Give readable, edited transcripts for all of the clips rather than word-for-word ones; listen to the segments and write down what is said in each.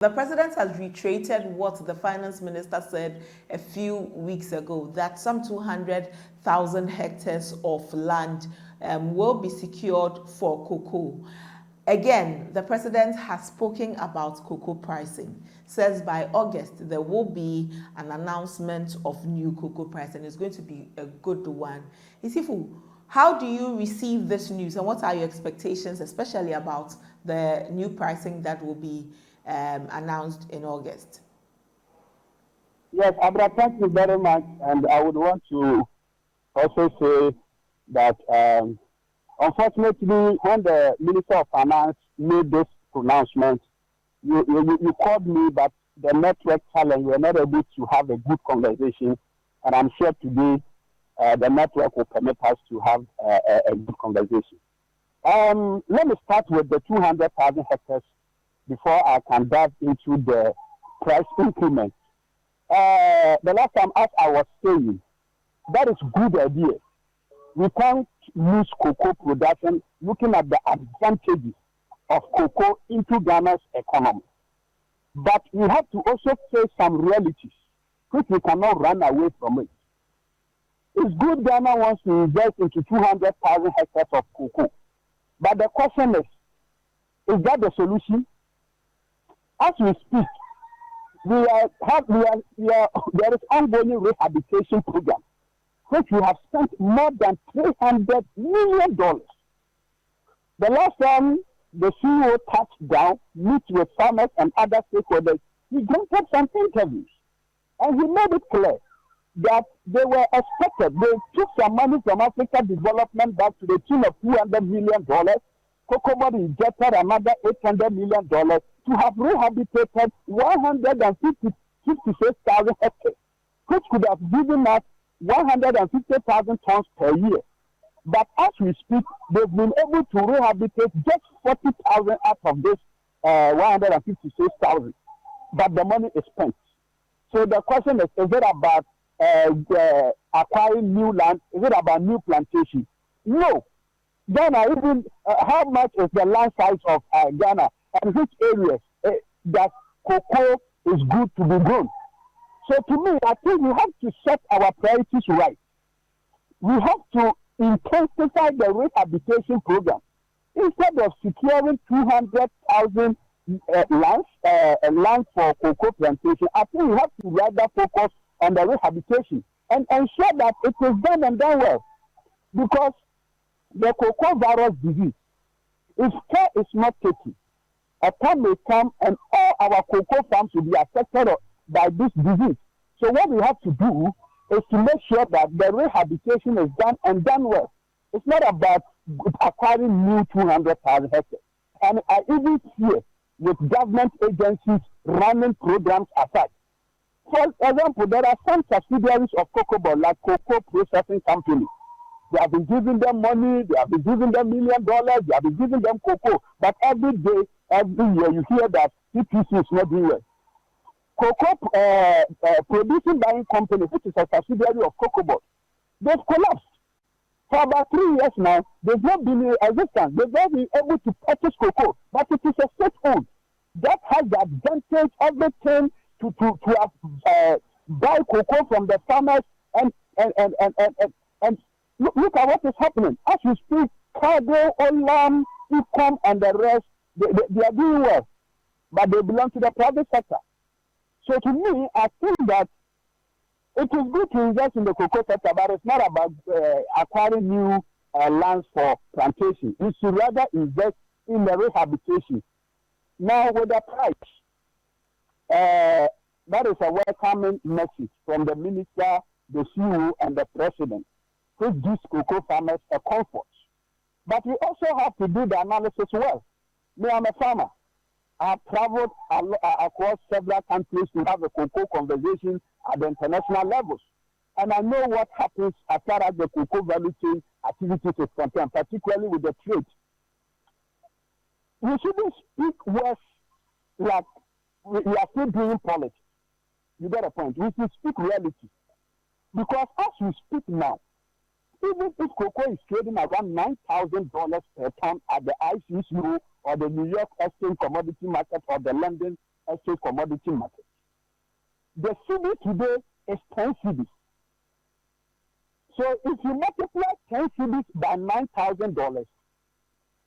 The president has reiterated what the finance minister said a few weeks ago, that some 200,000 hectares of land will be secured for cocoa. Again, the president has spoken about cocoa pricing. Says by August there will be an announcement of new cocoa price, and it's going to be a good one. Isifu, how do you receive this news, and what are your expectations, especially about the new pricing that will be announced in August? Yes, Abra, thank you very much. And I would want to also say that unfortunately, when the Minister of Finance made this pronouncement, you called me, but the network challenge, we were not able to have a good conversation. And I'm sure today the network will permit us to have a good conversation. Let me start with the 200,000 hectares before I can dive into the price increment. The last time, as I was saying, that is a good idea. We can't lose cocoa production looking at the advantages of cocoa into Ghana's economy. But we have to also face some realities, which we cannot run away from it. It's good Ghana wants to invest into 200,000 hectares of cocoa. But the question is that the solution? As we speak, there is ongoing rehabilitation program, which we have spent more than $300 million. The last time the CEO touched down, meet with farmers and other stakeholders, he granted some interviews. And he made it clear that they were expected. They took some money from Africa Development Bank to the tune of $200 million. COCOBOD injected another $800 million to have rehabilitated 156,000 hectares, which could have given us 150,000 tons per year. But as we speak, they've been able to rehabilitate just 40,000 out of this 156,000. But the money is spent. So the question is it about acquiring new land? Is it about new plantation? No. Ghana, even how much is the land size of Ghana, and which areas that cocoa is good to be grown? So to me, I think we have to set our priorities right. We have to intensify the rehabilitation program. Instead of securing 200,000 land for cocoa plantation, I think we have to rather focus on the rehabilitation and ensure that it is done and done well. Because the cocoa virus disease, if care is not taken, a time may come and all our cocoa farms will be affected by this disease. So what we have to do is to make sure that the rehabilitation is done and done well. It's not about acquiring new 200,000 hectares. And I even fear with government agencies running programs aside. For example, there are some subsidiaries of COCOBOD, like Cocoa Processing Company. They have been giving them money, they have been giving them $1 million, they have been giving them cocoa. But every day, every year, you hear that CPC is not doing well. Cocoa Producing Buying Company, which is a subsidiary of COCOBOD, they've collapsed. For about 3 years now, they've not been in existence. They've not been able to purchase cocoa, but it is a state-owned. That has the advantage everything to buy cocoa from the farmers and look at what is happening. As we speak, Cargo, Olam, Ecom, and the rest, they are doing well, but they belong to the private sector. So to me, I think that it is good to invest in the cocoa sector, but it's not about acquiring new lands for plantation. We should rather invest in the rehabilitation. Now, with the price, that is a welcoming message from the minister, the CEO, and the president, which gives cocoa farmers a comfort. But we also have to do the analysis well. Me, I'm a farmer. I have traveled across several countries to have a cocoa conversation at the international levels. And I know what happens as far as the cocoa value chain activities is concerned, particularly with the trade. We shouldn't speak worse like we are still doing politics. You get a point. We should speak reality. Because as we speak now, even if cocoa is trading around $9,000 per ton at the ICU or the New York Exchange Commodity Market or the London exchange commodity market. The cedi today is 10 cedis. So if you multiply 10 cedis by $9,000,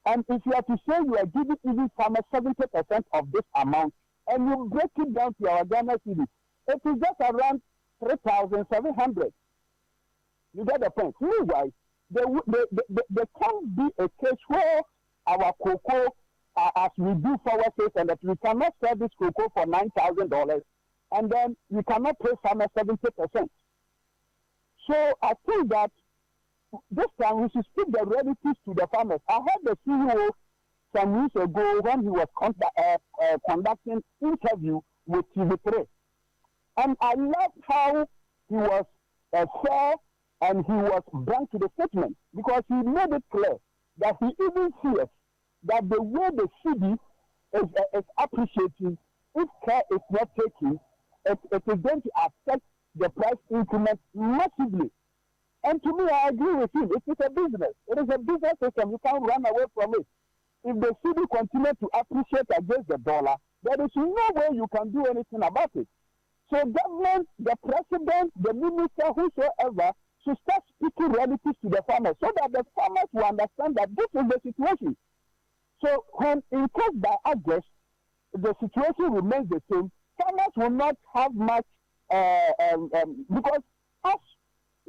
and if you are to say you are giving even farmers 70% of this amount, and you break it down to our Ghana cedis, it is just around 3,700. You get the point? Meanwhile, there can be a case where our cocoa, as we do forward sales, and that we cannot sell this cocoa for $9,000, and then we cannot pay farmers 70%. So I think that this time we should speak the realities to the farmers. I heard the CEO some weeks ago when he was conducting interview with TV3, and I loved how he was fair and he was blunt to the statement, because he made it clear that he even fears that the way the cedi is appreciating, if care is not taken, it is going to affect the price increment massively. And to me, I agree with him. It is a business. It is a business system. You can't run away from it. If the cedi continues to appreciate against the dollar, there is no way you can do anything about it. So government, the president, the minister, whosoever, should start speaking realities to the farmers so that the farmers will understand that this is the situation. So when in case by August, the situation remains the same, farmers will not have much, because as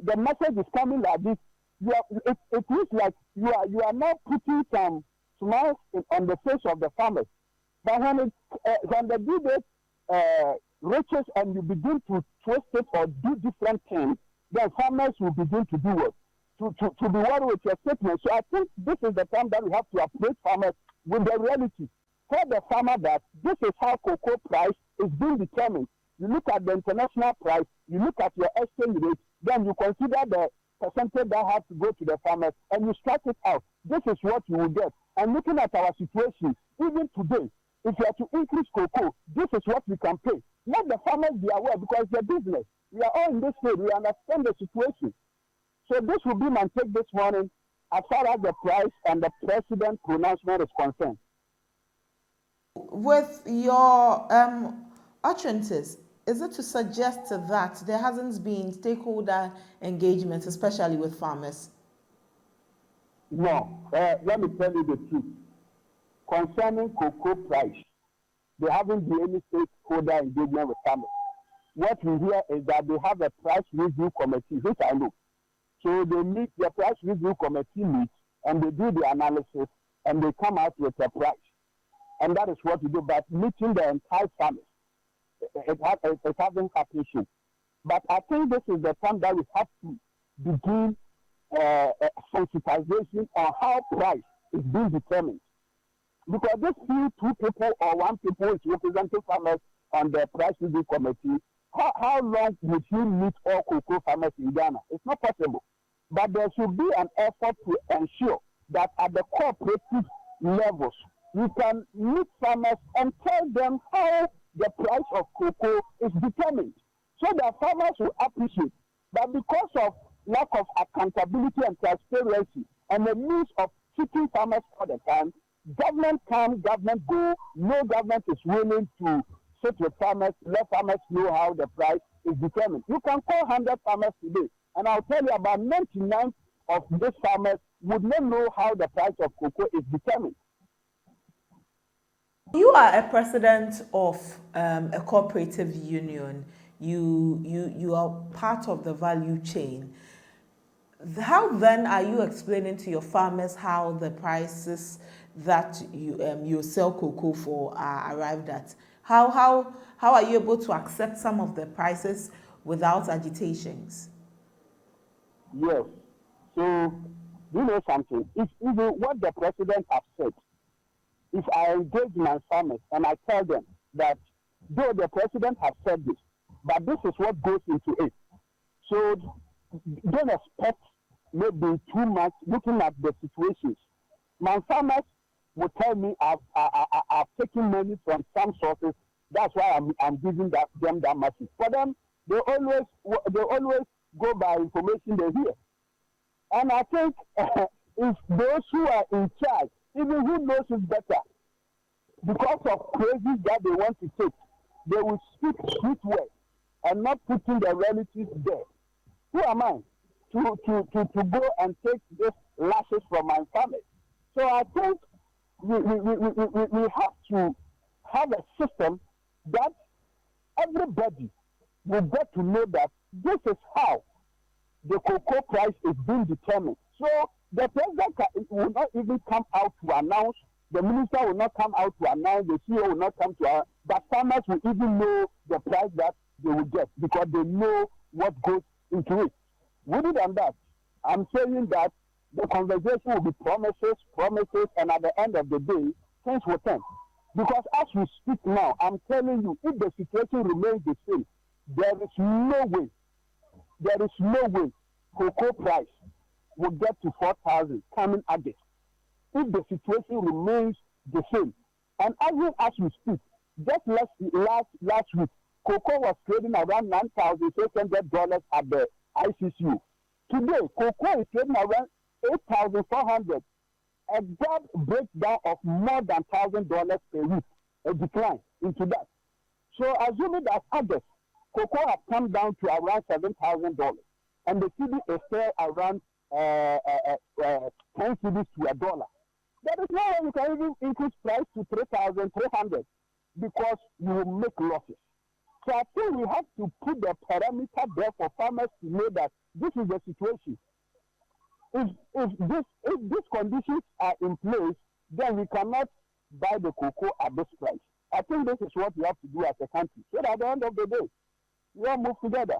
the message is coming like this, it looks like you are now putting some smiles on the face of the farmers. But when the due date reaches and you begin to twist it or do different things, then farmers will begin to do what? To be worried with your statement. So I think this is the time that we have to approach farmers with the reality. Tell the farmer that this is how cocoa price is being determined. You look at the international price, you look at your exchange rate, then you consider the percentage that has to go to the farmers, and you stretch it out. This is what you will get. And looking at our situation, even today, if you are to increase cocoa, this is what we can pay. Let the farmers be aware, because they're business. We are all in this field. We understand the situation. So this will be my take this morning as far as the price and the president's pronouncement is concerned. With your utterances, is it to suggest that there hasn't been stakeholder engagement, especially with farmers? No. Let me tell you the truth. Concerning cocoa price, there haven't been any stakeholder engagement with farmers. What we hear is that they have a price review committee, which I know. So they meet, the price review committee meets, and they do the analysis, and they come out with a price. And that is what we do. But meeting the entire farmers, it hasn't happened yet. But I think this is the time that we have to begin sensitization on how price is being determined. Because this few two people or one people is representing farmers on the price review committee, how long would you meet all cocoa farmers in Ghana? It's not possible. But there should be an effort to ensure that at the cooperative levels, we can meet farmers and tell them how the price of cocoa is determined, so that farmers will appreciate. But because of lack of accountability and transparency and the means of treating farmers all the time, government come, government go, no government is willing to sit with farmers, let farmers know how the price is determined. You can call 100 farmers today, and I'll tell you about 99 of these farmers would not know how the price of cocoa is determined. You are a president of a cooperative union. You are part of the value chain. How then are you explaining to your farmers how the prices that you sell cocoa for are arrived at? How are you able to accept some of the prices without agitations? Yes. So, you know something? If even what the president has said, if I engage my farmers and I tell them that though the president has said this, but this is what goes into it. So don't expect maybe too much looking at the situations. My farmers will tell me I've taken money from some sources. That's why I'm giving them that message. For them, they always go by information they hear. And I think if those who are in charge, even who knows it better, because of crazy that they want to take, they will speak sweet words and not putting the realities there. Who am I to go and take this lashes from my family? So I think we have to have a system that everybody will get to know that this is how the cocoa price is being determined. So the president will not even come out to announce, the minister will not come out to announce, the CEO will not come to announce, but farmers will even know the price that they will get because they know what goes into it. Rather than that, I'm saying that the conversation will be promises, and at the end of the day, things will turn. Because as we speak now, I'm telling you, if the situation remains the same, there is no way cocoa price will get to 4,000 coming August. If the situation remains the same, and even as we speak, just last week, cocoa was trading around $9,600 at the ICCU. Today, cocoa is trading around $8,400. A job breakdown of more than $1,000 per week, a decline into that. So assuming that August, cocoa has come down to around $7,000, and the CD is still around 10 CDs to $1. There is no way you can even increase price to 3,300 because you will make losses. So I think we have to put the parameter there for farmers to know that this is the situation. If these conditions are in place, then we cannot buy the cocoa at this price. I think this is what we have to do as a country. So that at the end of the day, we all move together.